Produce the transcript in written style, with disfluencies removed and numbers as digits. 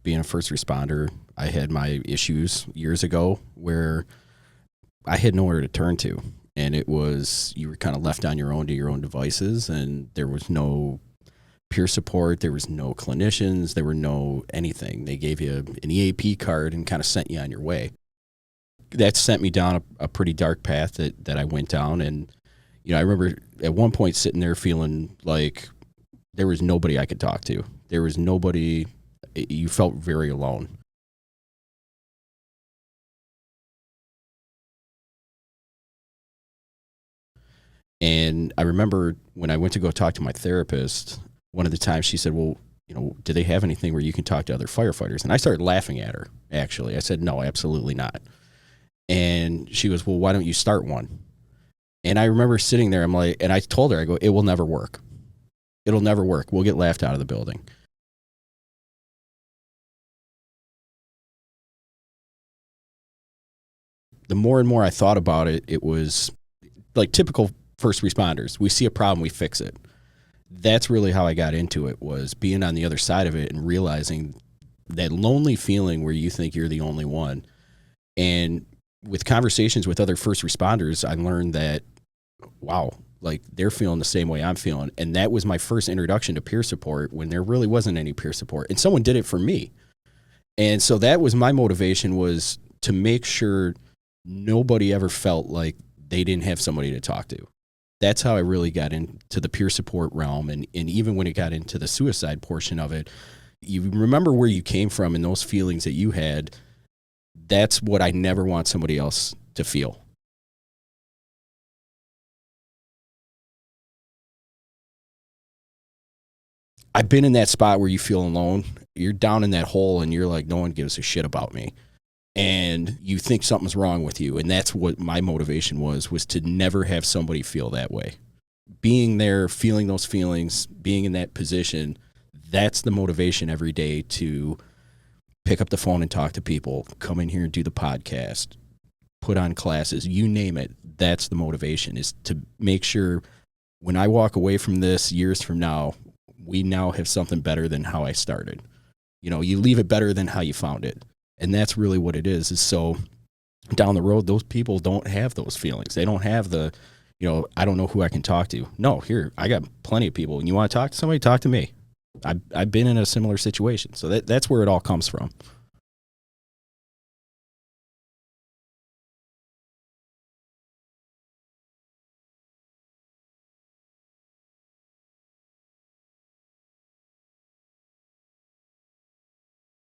being a first responder, I had my issues years ago where I had nowhere to turn to. And it was, you were kind of left on your own to your own devices, and there was no peer support. There was no clinicians. There were no anything. They gave you an EAP card and kind of sent you on your way. That sent me down a pretty dark path that I went down. And, you know, I remember at one point sitting there feeling like there was nobody I could talk to. There was nobody. You felt very alone. And I remember when I went to go talk to my therapist, one of the times she said, well, you know, do they have anything where you can talk to other firefighters? And I started laughing at her, actually. I said, no, absolutely not. And she goes, well, why don't you start one? And I remember sitting there, I'm like, and I told her, I go, it will never work. It'll never work. We'll get laughed out of the building. The more and more I thought about it, it was like typical first responders. We see a problem, we fix it. That's really how I got into it, was being on the other side of it and realizing that lonely feeling where you think you're the only one. And with conversations with other first responders, I learned that, wow, like they're feeling the same way I'm feeling. And that was my first introduction to peer support, when there really wasn't any peer support. And someone did it for me. And so that was my motivation, was to make sure nobody ever felt like they didn't have somebody to talk to. That's how I really got into the peer support realm. And even when it got into the suicide portion of it, you remember where you came from and those feelings that you had. That's what I never want somebody else to feel. I've been in that spot where you feel alone. You're down in that hole and you're like, no one gives a shit about me. And you think something's wrong with you. And that's what my motivation was to never have somebody feel that way. Being there, feeling those feelings, being in that position, that's the motivation every day to pick up the phone and talk to people, come in here and do the podcast, put on classes, you name it. That's the motivation, is to make sure when I walk away from this years from now, we now have something better than how I started. You know, you leave it better than how you found it. And that's really what it is so down the road, those people don't have those feelings. They don't have the, you know, I don't know who I can talk to. No, here, I got plenty of people. And you want to talk to somebody, talk to me. I've been in a similar situation. So that's where it all comes from.